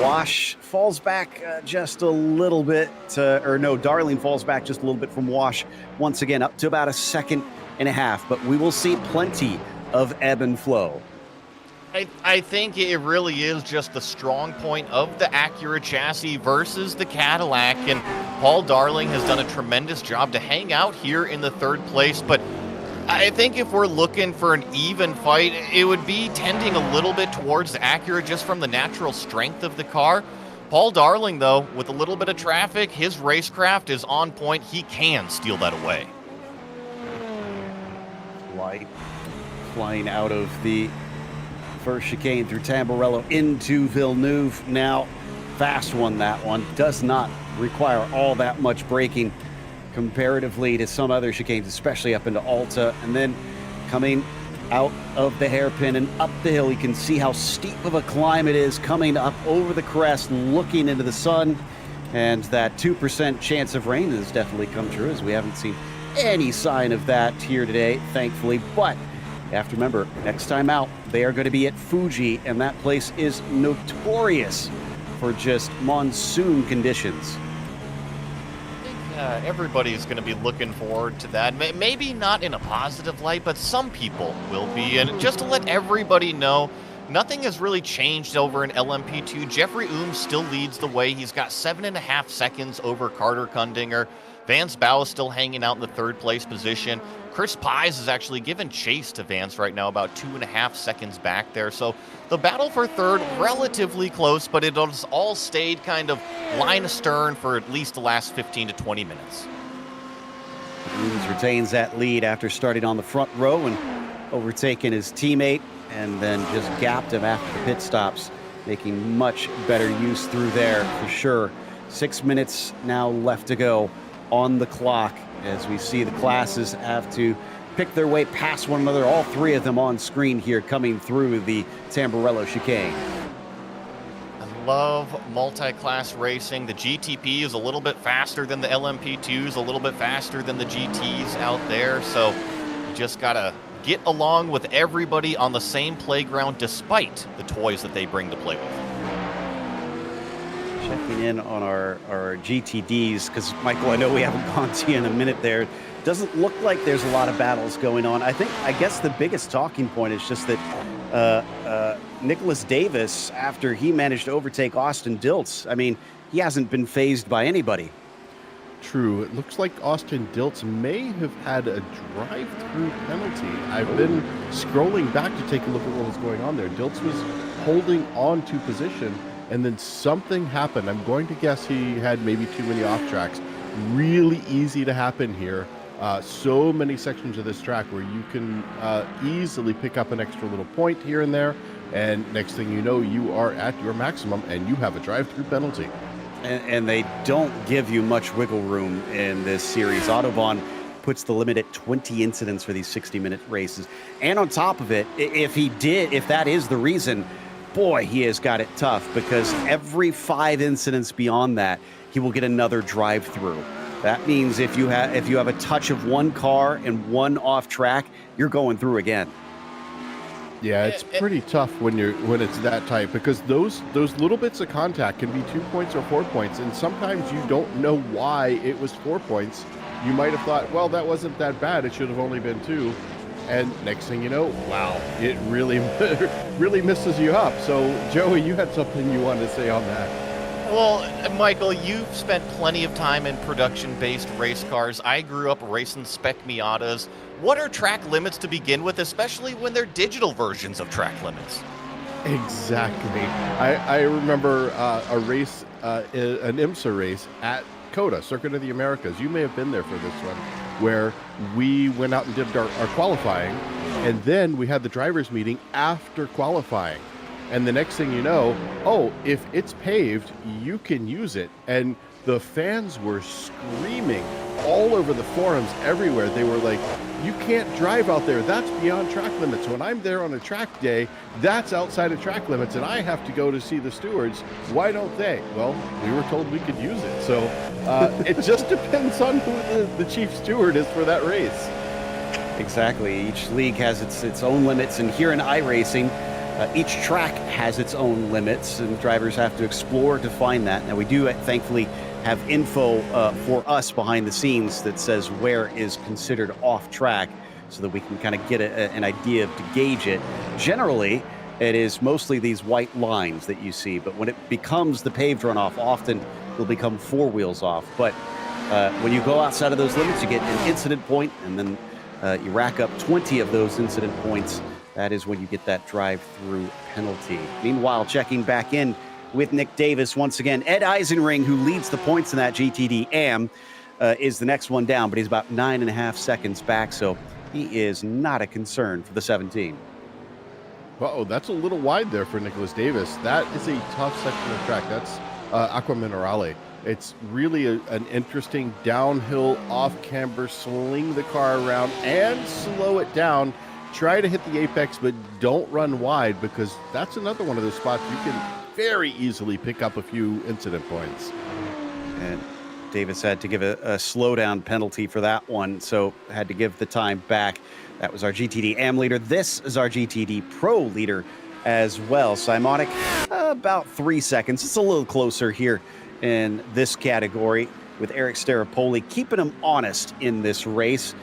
Wash falls back just a little bit, Darling falls back just a little bit from Wash once again, up to about 1.5 seconds. But we will see plenty of ebb and flow. I think it really is just the strong point of the Acura chassis versus the Cadillac, and Paul Darling has done a tremendous job to hang out here in the third place. But I think if we're looking for an even fight, it would be tending a little bit towards the Acura just from the natural strength of the car. Paul Darling, though, with a little bit of traffic, his racecraft is on point. He can steal that away. Light flying out of the first chicane through Tamburello into Villeneuve. Now, fast one, that one. Does not require all that much braking comparatively to some other chicanes, especially up into Alta. And then coming out of the hairpin and up the hill, you can see how steep of a climb it is, coming up over the crest, looking into the sun. And that 2% chance of rain has definitely come true, as we haven't seen any sign of that here today, thankfully. But you have to remember, next time out, they are going to be at Fuji, and that place is notorious for just monsoon conditions. I think everybody's going to be looking forward to that. Maybe not in a positive light, but some people will be. And just to let everybody know, nothing has really changed over in LMP2. Jeffrey Ooms still leads the way. He's got 7.5 seconds over Carter Kundinger. Vance Bow is still hanging out in the third place position. Chris Pies is actually giving chase to Vance right now, about 2.5 seconds back there. So the battle for third, relatively close, but it has all stayed kind of line astern for at least the last 15 to 20 minutes. Ooms retains that lead after starting on the front row and overtaking his teammate, and then just gapped him after the pit stops, making much better use through there for sure. 6 minutes now left to go on the clock, as we see the classes have to pick their way past one another. All three of them on screen here coming through the Tamburello chicane. I love multi-class racing. The GTP is a little bit faster than the LMP2s, a little bit faster than the GTs out there. So you just got to get along with everybody on the same playground despite the toys that they bring to play with. Checking in on our GTDs, because Michael, I know we haven't gone to you in a minute there. Doesn't look like there's a lot of battles going on. I guess the biggest talking point is just that Nicholas Davis, after he managed to overtake Austin Diltz, I mean, he hasn't been fazed by anybody. True. It looks like Austin Diltz may have had a drive-through penalty. I've been scrolling back to take a look at what was going on there. Diltz was holding on to position, and then something happened. I'm going to guess he had maybe too many off tracks. Really easy to happen here. So many sections of this track where you can easily pick up an extra little point here and there, and next thing you know, you are at your maximum and you have a drive-through penalty. And they don't give you much wiggle room in this series. Autobahn puts the limit at 20 incidents for these 60-minute races. And on top of it, if that is the reason, boy, he has got it tough, because every 5 incidents beyond that, he will get another drive-through. That means if you have a touch of one car and one off track, you're going through again. Yeah, it's pretty tough when it's that tight, because those little bits of contact can be 2 points or 4 points, and sometimes you don't know why it was 4 points. You might have thought, well, that wasn't that bad, it should have only been 2. And next thing you know, wow, it really really misses you up. So Joey, you had something you wanted to say on that. Well, Michael, you've spent plenty of time in production-based race cars. I grew up racing spec Miatas. What are track limits to begin with, especially when they're digital versions of track limits? Exactly. I remember a race, an IMSA race at COTA, Circuit of the Americas. You may have been there for this one, where we went out and did our qualifying, and then we had the drivers meeting after qualifying. And the next thing you know, oh, if it's paved, you can use it. And the fans were screaming all over the forums everywhere. They were like, you can't drive out there. That's beyond track limits. When I'm there on a track day, that's outside of track limits, and I have to go to see the stewards. Why don't they? Well, we were told we could use it. So it just depends on who the chief steward is for that race. Exactly. Each league has its own limits, and here in iRacing, each track has its own limits, and drivers have to explore to find that. Now, we do thankfully have info for us behind the scenes that says where is considered off track, so that we can kind of get an idea to gauge it. Generally, it is mostly these white lines that you see, but when it becomes the paved runoff, often it'll become four wheels off. But when you go outside of those limits, you get an incident point, and then you rack up 20 of those incident points. That is when you get that drive-through penalty. Meanwhile, checking back in with Nick Davis once again. Ed Eisenring, who leads the points in that GTD AM, is the next one down, but he's about 9.5 seconds back, so he is not a concern for the 17. Uh-oh, that's a little wide there for Nicholas Davis. That is a tough section of track. That's Aqua Minerale. It's really an interesting downhill, off-camber, sling the car around and slow it down. Try to hit the apex, but don't run wide, because that's another one of those spots you can very easily pick up a few incident points. And Davis had to give a slowdown penalty for that one, so had to give the time back. That was our GTD AM leader. This is our GTD Pro leader as well. Simonic, about 3 seconds. It's a little closer here in this category with Eric Starapoli, keeping him honest in this race.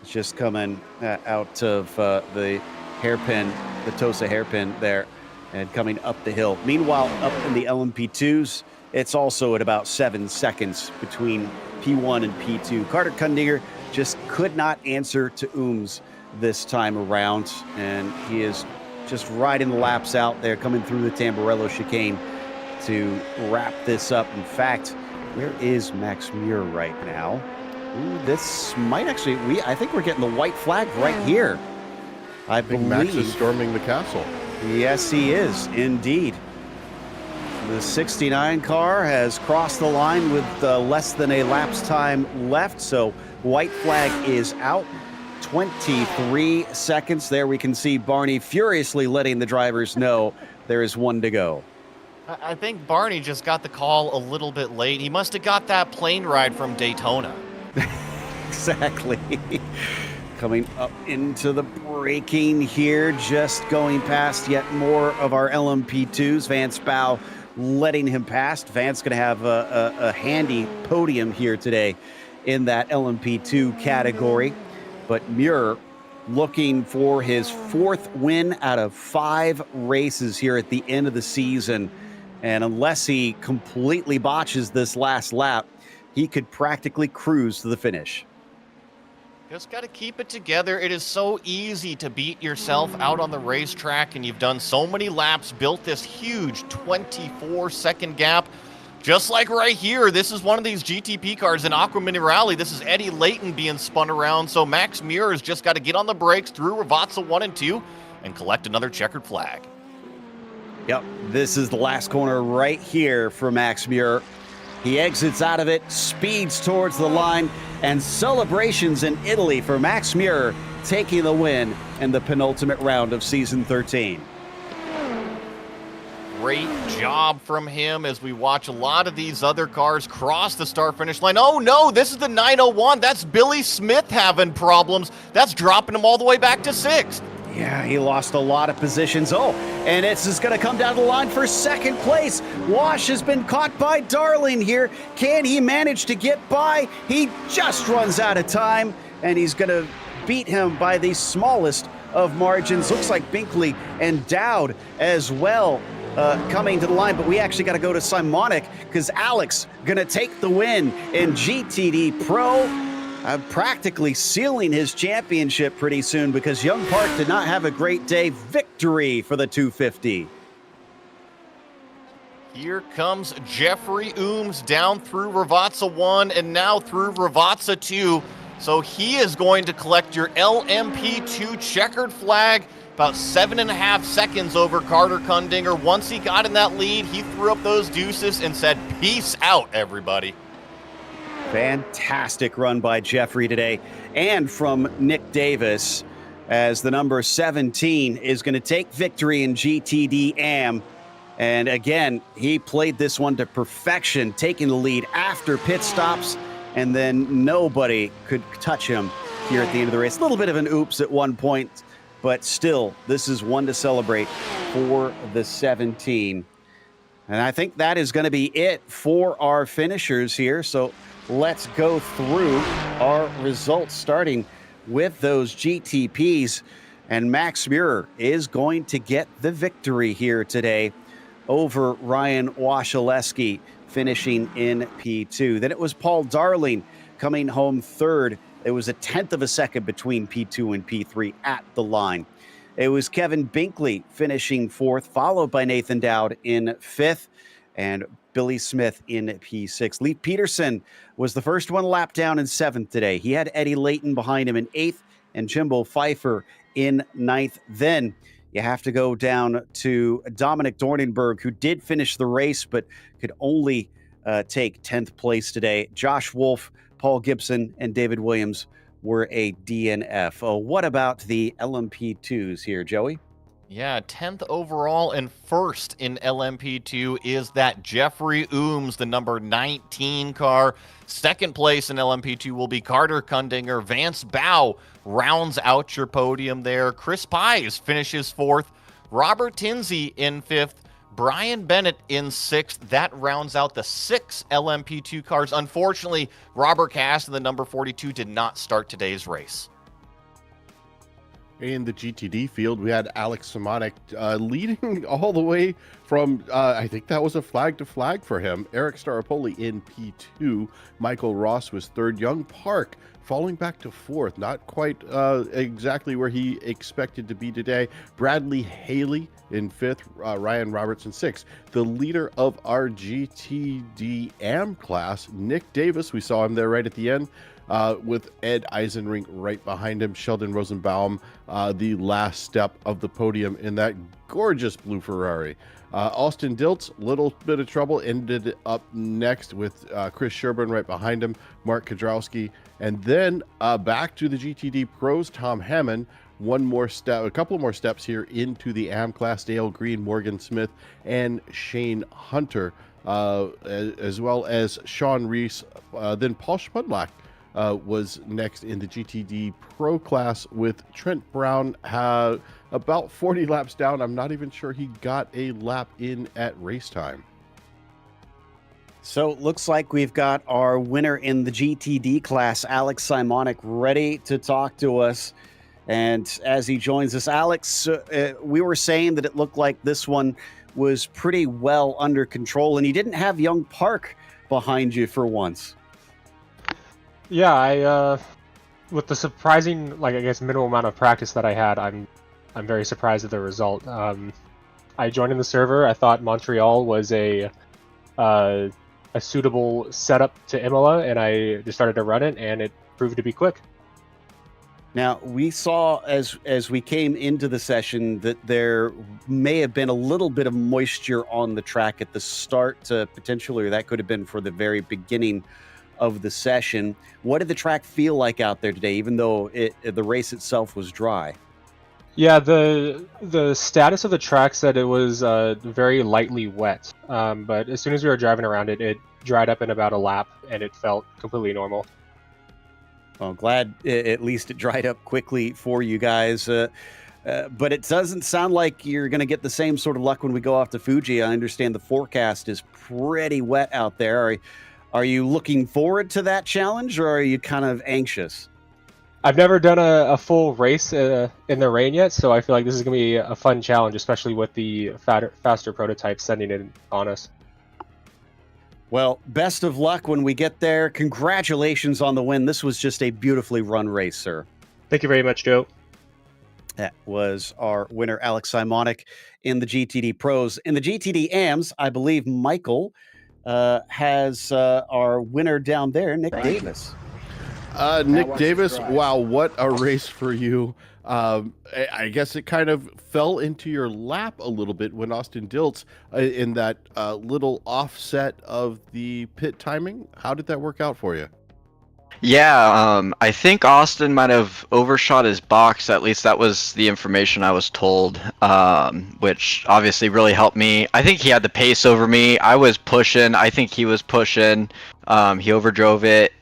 It's just coming out of the hairpin, the Tosa hairpin there, and coming up the hill. Meanwhile, up in the LMP2s, it's also at about 7 seconds between P1 and P2. Carter Kundinger just could not answer to Ooms this time around, and he is just riding the laps out there, coming through the Tamburello chicane to wrap this up. In fact, where is Max Muir right now? Ooh, this might actually, I think we're getting the white flag right here. I believe Max is storming the castle. Yes, he is, indeed. The 69 car has crossed the line with less than a lap's time left, so white flag is out. 23 seconds. There we can see Barney furiously letting the drivers know there is one to go. I think Barney just got the call a little bit late. He must have got that plane ride from Daytona. Exactly. Coming up into the braking here, just going past yet more of our LMP2s. Vance Bow letting him past. Vance going to have a handy podium here today in that LMP2 category. But Muir looking for his 4th win out of 5 races here at the end of the season. And unless he completely botches this last lap, he could practically cruise to the finish. Just got to keep it together. It is so easy to beat yourself out on the racetrack, and you've done so many laps, built this huge 24-second gap. Just like right here, this is one of these GTP cars in Aqua Minerale. This is Eddie Layton being spun around, so Max Muir has just got to get on the brakes through Ravazza 1 and 2 and collect another checkered flag. Yep, this is the last corner right here for Max Muir. He exits out of it, speeds towards the line, and celebrations in Italy for Max Muir taking the win in the penultimate round of Season 13. Great job from him as we watch a lot of these other cars cross the start-finish line. Oh, no, this is the 901. That's Billy Smith having problems. That's dropping him all the way back to 6th. Yeah, he lost a lot of positions. Oh, and it's just going to come down the line for 2nd place. Wash has been caught by Darling here. Can he manage to get by? He just runs out of time, and he's going to beat him by the smallest of margins. Looks like Binkley and Dowd as well. coming to the line, but we actually got to go to Simonic because Alex going to take the win in GTD Pro, practically sealing his championship pretty soon because Young Park did not have a great day. Victory for the 250. Here comes Jeffrey Ooms down through Ravazza 1 and now through Ravazza 2. So he is going to collect your LMP2 checkered flag, about 7.5 seconds over Carter Kundinger. Once he got in that lead, he threw up those deuces and said, peace out, everybody. Fantastic run by Jeffrey today. And from Nick Davis, as the number 17 is going to take victory in GTD AM. And again, he played this one to perfection, taking the lead after pit stops, and then nobody could touch him here at the end of the race. A little bit of an oops at one point, but still, this is one to celebrate for the 17. And I think that is going to be it for our finishers here. So let's go through our results, starting with those GTPs. And Max Muir is going to get the victory here today over Ryan Wasilewski, finishing in P2. Then it was Paul Darling coming home third. It was a 1/10 of a second between P2 and P3 at the line. It was Kevin Binkley finishing fourth, followed by Nathan Dowd in fifth, and Billy Smith in P6. Lee Peterson was the first one lap down in seventh today. He had Eddie Layton behind him in eighth and Jimbo Pfeiffer in ninth. Then you have to go down to Dominic Dornenberg, who did finish the race, but could only take 10th place today. Josh Wolf, Paul Gibson, and David Williams were a DNF. Oh, what about the LMP2s here, Joey? Yeah, 10th overall and first in LMP2 is that Jeffrey Ooms, the number 19 car. Second place in LMP2 will be Carter Kundinger. Vance Bow rounds out your podium there. Chris Pies finishes fourth. Robert Tinsey in fifth. Brian Bennett in sixth. That rounds out the 6 LMP2 cars. Unfortunately, Robert Cass in the number 42 did not start today's race. In the GTD field, we had Alex Simonic leading all the way from, I think that was a flag to flag for him. Eric Staropoli in P2. Michael Ross was third. Young Park falling back to fourth. Not quite exactly where he expected to be today. Bradley Haley in fifth. Ryan Robertson sixth. The leader of our GTD AM class, Nick Davis, we saw him there right at the end. With Ed Eisenring right behind him. Sheldon Rosenbaum, the last step of the podium in that gorgeous blue Ferrari. Austin Diltz, little bit of trouble, ended up next with Chris Sherburne right behind him, Mark Kudrowski, and then back to the GTD Pros, Tom Hammond. One more step, a couple more steps here into the AM class. Dale Green, Morgan Smith, and Shane Hunter, as well as Sean Reese. Then Paul Schmudlack was next in the GTD Pro class with Trent Brown, about 40 laps down. I'm not even sure he got a lap in at race time. So it looks like we've got our winner in the GTD class, Alex Simonic, ready to talk to us. And as he joins us, Alex, we were saying that it looked like this one was pretty well under control, and you didn't have Young Park behind you for once. Yeah, I with the surprising, minimal amount of practice that I had, I'm very surprised at the result. I joined in the server. I thought Montreal was a suitable setup to Imola, and I just started to run it, and it proved to be quick. Now, we saw as we came into the session that there may have been a little bit of moisture on the track at the start, potentially, or that could have been for the very beginning of the session. What did the track feel like out there today, even though the race itself was dry? Yeah, the status of the track said it was very lightly wet, but as soon as we were driving around it, it dried up in about a lap, and it felt completely normal. Well, glad at least it dried up quickly for you guys. But it doesn't sound like you're going to get the same sort of luck when we go off to Fuji. I understand the forecast is pretty wet out there. Are you looking forward to that challenge, or are you kind of anxious? I've never done a full race in the rain yet, so I feel like this is going to be a fun challenge, especially with the faster prototype sending it on us. Well, best of luck when we get there. Congratulations on the win. This was just a beautifully run race, sir. Thank you very much, Joe. That was our winner, Alex Simonik, in the GTD Pros. In the GTD AMs, I believe Michael has our winner down there, Nick Davis. Nick Davis, wow, what a race for you. I guess it kind of fell into your lap a little bit when Austin Diltz in that little offset of the pit timing. How did that work out for you? Yeah, I think Austin might have overshot his box. At least that was the information I was told, which obviously really helped me. I think he had the pace over me. I was pushing. I think he was pushing. He overdrove it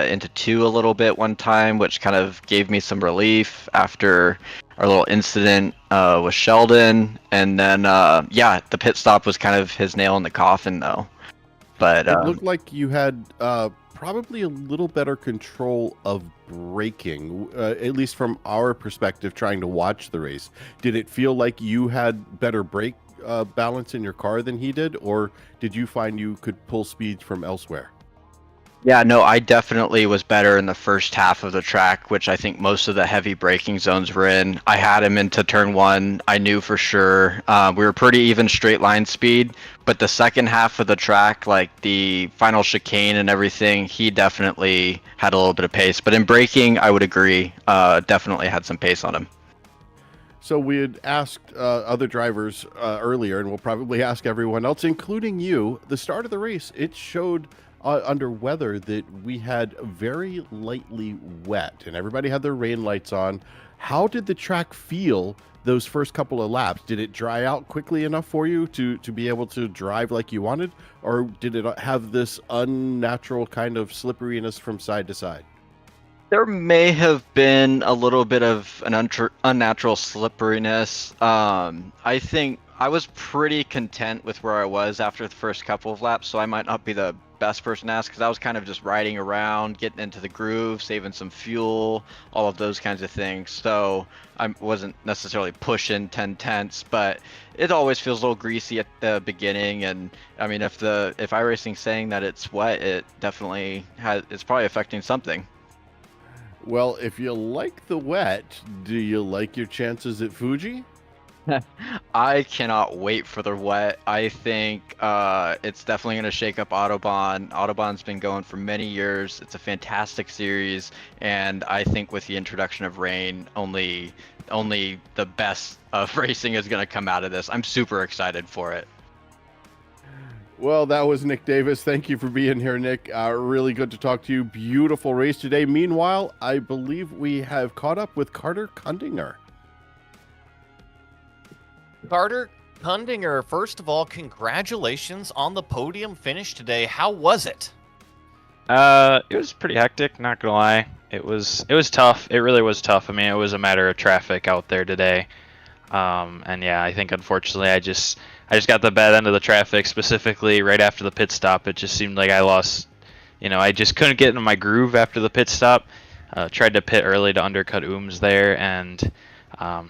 into 2 a little bit one time, which kind of gave me some relief after our little incident with Sheldon. And then, yeah, the pit stop was kind of his nail in the coffin, though. But it looked like you had probably a little better control of braking, at least from our perspective, trying to watch the race. Did it feel like you had better brake balance in your car than he did, or did you find you could pull speed from elsewhere? Yeah, no, I definitely was better in the first half of the track, which I think most of the heavy braking zones were in. I had him into turn 1. I knew for sure. We were pretty even straight line speed, but the second half of the track, like the final chicane and everything, he definitely had a little bit of pace. But in braking, I would agree, definitely had some pace on him. So we had asked other drivers earlier, and we'll probably ask everyone else, including you, the start of the race, it showed under weather that we had very lightly wet, and everybody had their rain lights on. How did the track feel those first couple of laps? Did it dry out quickly enough for you to be able to drive like you wanted, or did it have this unnatural kind of slipperiness from side to side? There may have been a little bit of an unnatural slipperiness. I think I was pretty content with where I was after the first couple of laps, so I might not be the best person to ask because I was kind of just riding around, getting into the groove, saving some fuel, all of those kinds of things. So I wasn't necessarily pushing 10 tenths, but it always feels a little greasy at the beginning. And I mean, if iRacing's saying that it's wet, it definitely it's probably affecting something. Well, if you like the wet, do you like your chances at Fuji? I cannot wait for the wet. I think it's definitely going to shake up Autobahn. Autobahn's been going for many years. It's a fantastic series, and I think with the introduction of rain, only the best of racing is going to come out of this. I'm super excited for it. Well, that was Nick Davis. Thank you for being here, Nick. Really good to talk to you. Beautiful race today. Meanwhile, I believe we have caught up with Carter Kundinger. Carter Kundinger, first of all, congratulations on the podium finish today. How was it? It was pretty hectic, not gonna lie. It was tough. It really was tough. I mean, it was a matter of traffic out there today. And yeah, I think unfortunately I just got the bad end of the traffic, specifically right after the pit stop. It just seemed like I lost, I just couldn't get into my groove after the pit stop. Tried to pit early to undercut Ooms there, and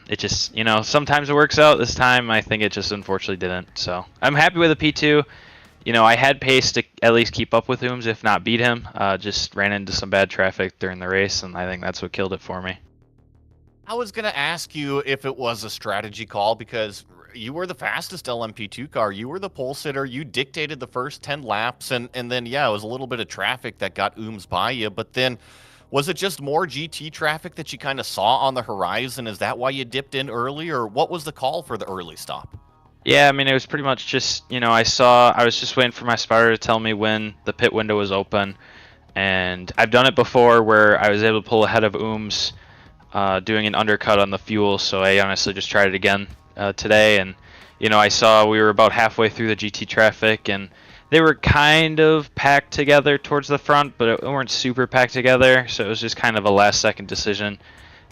it just, sometimes it works out. This time, I think it just unfortunately didn't. So I'm happy with the P2. I had pace to at least keep up with Ooms, if not beat him. Just ran into some bad traffic during the race, and I think that's what killed it for me. I was going to ask you if it was a strategy call because you were the fastest LMP2 car. You were the pole sitter. You dictated the first 10 laps, and then, yeah, it was a little bit of traffic that got Ooms by you, but then was it just more GT traffic that you kind of saw on the horizon? Is that why you dipped in early, or what was the call for the early stop? Yeah, I mean, it was pretty much just, I was just waiting for my spotter to tell me when the pit window was open, and I've done it before where I was able to pull ahead of Ooms doing an undercut on the fuel, so I honestly just tried it again today, and, I saw we were about halfway through the GT traffic, and they were kind of packed together towards the front, but it weren't super packed together, so it was just kind of a last-second decision.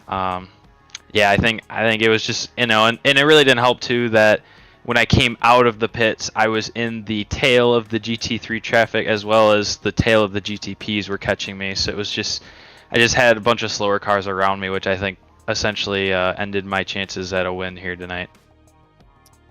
Yeah, I think it was just, and it really didn't help, too, that when I came out of the pits, I was in the tail of the GT3 traffic as well as the tail of the GTPs were catching me, so it was just, I just had a bunch of slower cars around me, which I think essentially ended my chances at a win here tonight.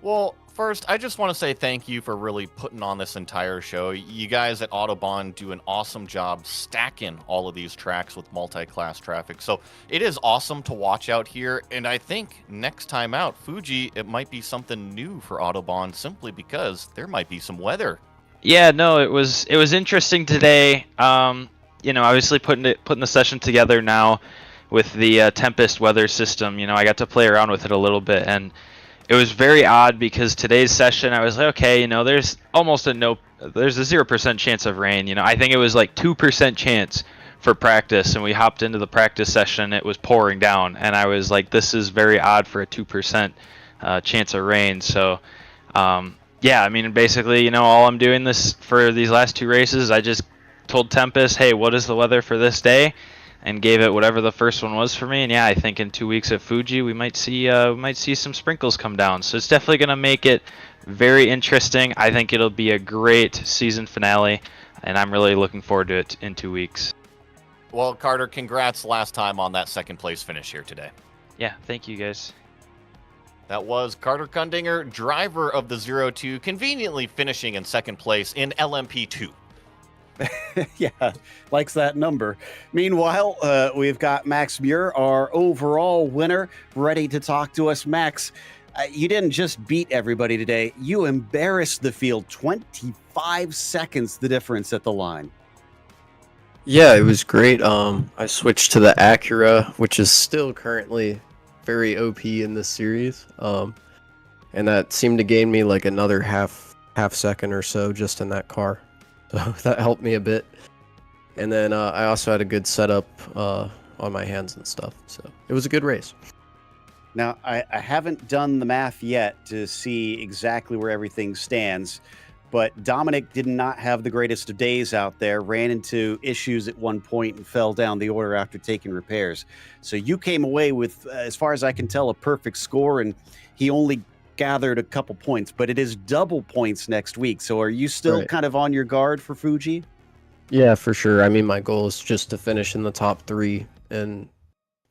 Well, first, I just want to say thank you for really putting on this entire show. You guys at Autobahn do an awesome job stacking all of these tracks with multi-class traffic. So it is awesome to watch out here. And I think next time out, Fuji, it might be something new for Autobahn simply because there might be some weather. Yeah, no, it was interesting today. Obviously putting the session together now with the Tempest weather system. I got to play around with it a little bit, and it was very odd because today's session, I was like, okay, there's almost there's a 0% chance of rain. I think it was like 2% chance for practice, and we hopped into the practice session. It was pouring down, and I was like, this is very odd for a 2% chance of rain. So, yeah, I mean, basically, all I'm doing this for these last 2 races, I just told Tempest, hey, what is the weather for this day? And gave it whatever the first one was for me. And yeah, I think in 2 weeks at Fuji, we might see some sprinkles come down. So it's definitely going to make it very interesting. I think it'll be a great season finale, and I'm really looking forward to it in 2 weeks. Well, Carter, congrats last time on that second place finish here today. Yeah, thank you guys. That was Carter Kundinger, driver of the 02, conveniently finishing in second place in LMP2. Yeah, likes that number. Meanwhile, we've got Max Muir, our overall winner, ready to talk to us. Max, you didn't just beat everybody today. You embarrassed the field. 25 seconds the difference at the line. Yeah, it was great. I switched to the Acura, which is still currently very OP in this series. And that seemed to gain me like another half second or so just in that car. So that helped me a bit. And then I also had a good setup on my hands and stuff. So it was a good race. Now, I haven't done the math yet to see exactly where everything stands, but Dominic did not have the greatest of days out there, ran into issues at one point and fell down the order after taking repairs. So you came away with, as far as I can tell, a perfect score, and he only gathered a couple points, but it is double points next week. So are you still kind of on your guard for Fuji? Yeah, for sure. I mean, my goal is just to finish in the top 3, and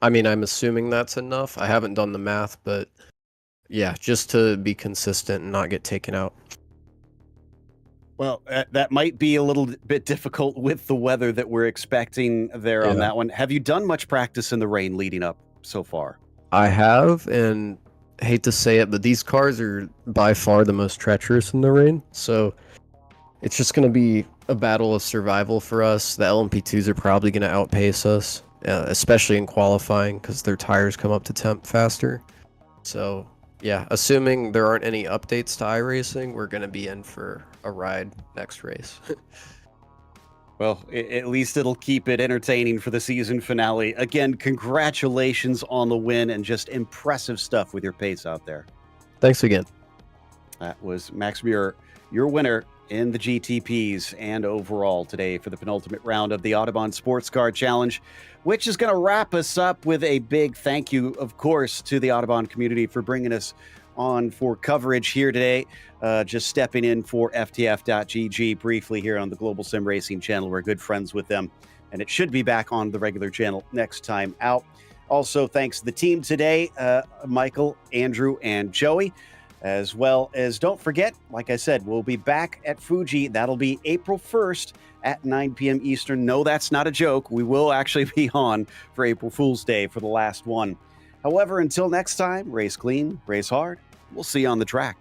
I mean, I'm assuming that's enough. I haven't done the math, but yeah, just to be consistent and not get taken out. Well, that might be a little bit difficult with the weather that we're expecting there on that one. Have you done much practice in the rain leading up so far? I have, and hate to say it, but these cars are by far the most treacherous in the rain. So it's just going to be a battle of survival for us. The LMP2s are probably going to outpace us, especially in qualifying because their tires come up to temp faster. So yeah, assuming there aren't any updates to iRacing, we're going to be in for a ride next race. Well, at least it'll keep it entertaining for the season finale. Again, congratulations on the win and just impressive stuff with your pace out there. Thanks again. That was Max Muir, your winner in the GTPs and overall today for the penultimate round of the Autobahn Sportscar Challenge, which is going to wrap us up with a big thank you, of course, to the Autobahn community for bringing us on for coverage here today. Just stepping in for FTF.GG briefly here on the Global SimRacing Channel. We're good friends with them, and it should be back on the regular channel next time out. Also, thanks to the team today, Michael, Andrew, and Joey, as well as don't forget, like I said, we'll be back at Fuji. That'll be April 1st at 9 p.m. Eastern. No, that's not a joke. We will actually be on for April Fool's Day for the last one. However, until next time, race clean, race hard. We'll see you on the track.